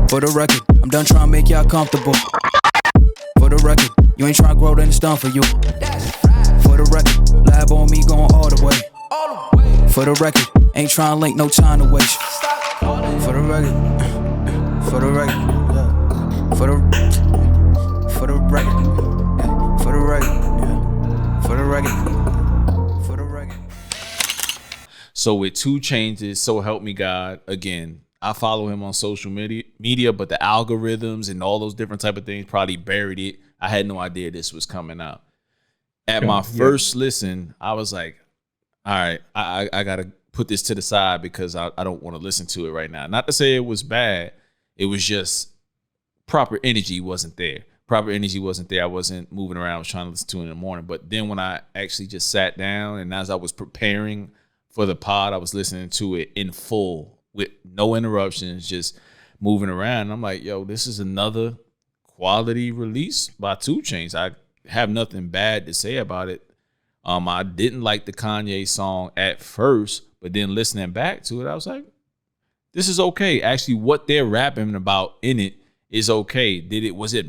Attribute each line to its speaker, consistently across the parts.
Speaker 1: For the record, I'm done trying to make y'all comfortable. For the record, you ain't trying to grow, then it's done for you. For the record, lab on me going all the way. For the record, ain't trying to link, no time to waste. For the record, for the record, for the for the record, for the record, for the record, for the record.
Speaker 2: So with 2 Chainz, So Help Me God, again, I follow him on social media, but the algorithms and all those different type of things probably buried it. I had no idea this was coming out. At my first listen, I was like, all right, I got to put this to the side because I don't want to listen to it right now. Not to say it was bad. It was just proper energy wasn't there. Proper energy wasn't there. I wasn't moving around. I was trying to listen to it in the morning. But then when I actually just sat down and as I was preparing for the pod, I was listening to it in full with no interruptions, just moving around. And I'm like, yo, this is another quality release by 2 Chainz. I have nothing bad to say about it. I didn't like the Kanye song at first, but then listening back to it, I was like, this is okay. Actually, what they're rapping about in it is okay. Was it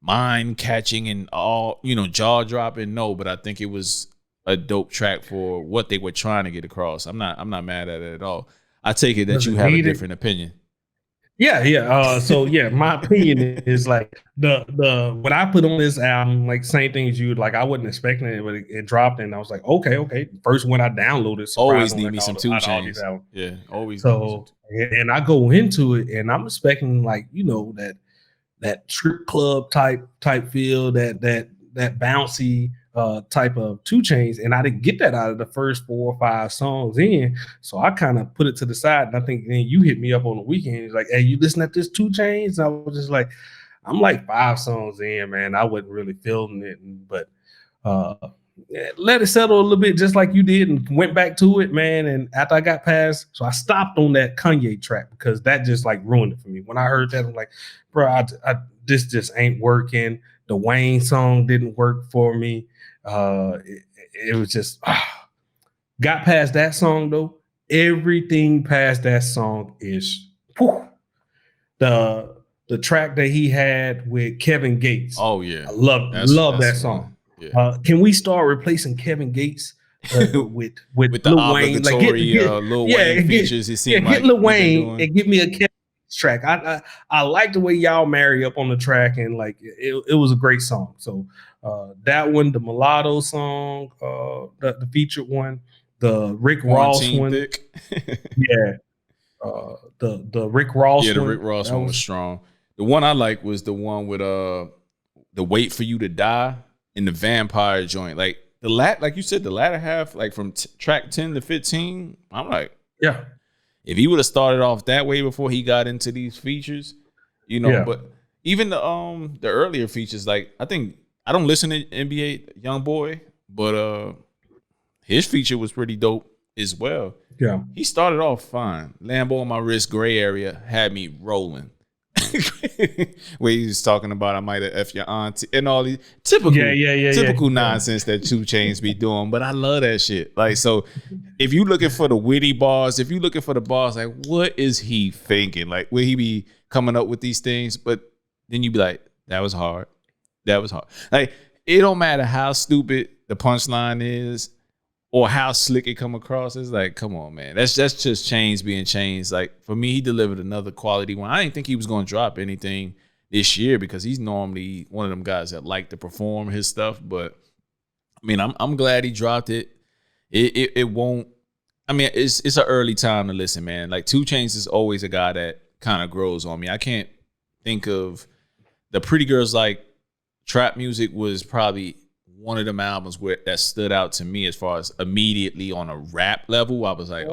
Speaker 2: mind catching and all, jaw dropping? No, but I think it was a dope track for what they were trying to get across. I'm not mad at it at all. I take it that you have a different opinion.
Speaker 3: Yeah. So my opinion is like the what I put on this album, like same thing as you. Like I wasn't expecting it, but it dropped, and I was like, okay. First one I downloaded,
Speaker 2: always need me some 2 Chainz. Yeah, always.
Speaker 3: So and I go into it, and I'm expecting like that strip club type feel, that bouncy type of 2 Chainz, and I didn't get that out of the first 4 or 5 songs in, so I kind of put it to the side. And I think then you hit me up on the weekend. He's like, "Hey, you listen at this 2 Chainz?" I was just like, "I'm like 5 songs in, man. I wasn't really feeling it, but let it settle a little bit, just like you did, and went back to it, man." And after I got past, so I stopped on that Kanye track because that just like ruined it for me. When I heard that, I'm like, "Bro, this just ain't working." The Wayne song didn't work for me. It was just got past that song though. Everything past that song is the track that he had with Kevin Gates.
Speaker 2: Oh yeah,
Speaker 3: I love that song. Yeah. Can we start replacing Kevin Gates with
Speaker 2: the
Speaker 3: Lil Wayne? Like
Speaker 2: Lil Wayne features.
Speaker 3: Get Lil Wayne and give me a Kevin Gates track. I like the way y'all marry up on the track, and like it was a great song. So. That one, the Mulatto song, the featured one, the Rick Ross one, the Rick Ross one.
Speaker 2: Yeah, the Rick Ross one was strong. The one I like was the one with the Wait for You to Die in the vampire joint. Like like you said, the latter half, like from track 10 to 15. I'm like,
Speaker 3: yeah.
Speaker 2: If he would have started off that way before he got into these features, But even the earlier features, like I don't listen to NBA YoungBoy, but his feature was pretty dope as well.
Speaker 3: Yeah.
Speaker 2: He started off fine. Lambo on my wrist, gray area, had me rolling. Where he was talking about I might have F your auntie and all these typical nonsense that 2 Chainz be doing. But I love that shit. Like, so if you looking for the witty bars, if you looking for the bars, like what is he thinking? Like, will he be coming up with these things? But then you be like, that was hard. That was hard. Like, it don't matter how stupid the punchline is or how slick it come across. It's like, come on, man. That's just Chainz being Chainz. Like, for me, he delivered another quality one. I didn't think he was going to drop anything this year because he's normally one of them guys that like to perform his stuff. But, I mean, I'm glad he dropped it. It won't. I mean, it's an early time to listen, man. Like, 2 Chainz is always a guy that kind of grows on me. I can't think of the Pretty Girls Like Trap Music was probably one of them albums that stood out to me as far as immediately on a rap level. I was like,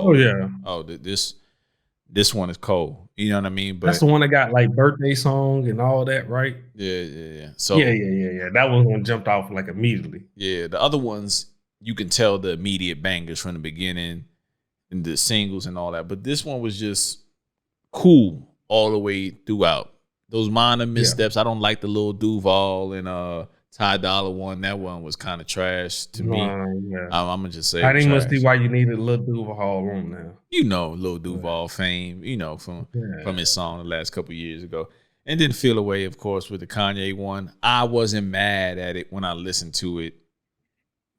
Speaker 2: this one is cold. You know what I mean? But
Speaker 3: that's the one that got like birthday song and all that, right?
Speaker 2: Yeah. So
Speaker 3: yeah. That one jumped off like immediately.
Speaker 2: Yeah, the other ones you can tell the immediate bangers from the beginning and the singles and all that. But this one was just cool all the way throughout. Those minor missteps. I don't like the little Duval and Ty Dolla one. That one was kind of trash to me.
Speaker 3: Yeah.
Speaker 2: I'm gonna just say
Speaker 3: I didn't
Speaker 2: trash.
Speaker 3: even see why you needed Lil Duval on now.
Speaker 2: You know, Lil Duval fame. You know from his song the last couple years ago. And then Feel Away, of course, with the Kanye one. I wasn't mad at it when I listened to it.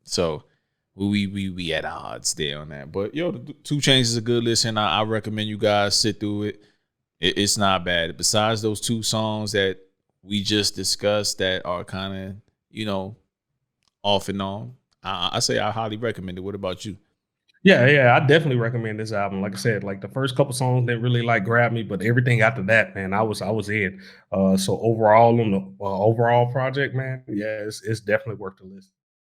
Speaker 2: So we at odds there on that. But yo, the 2 Chainz is a good listen. I recommend you guys sit through it. It's not bad. Besides those 2 songs that we just discussed that are kind of, you know, off and on, I say I highly recommend it. What about you?
Speaker 3: Yeah, I definitely recommend this album. Like I said, like the first couple songs didn't really like grab me, but everything after that, man, I was in. So overall on the overall project, man, yeah, it's definitely worth the listen.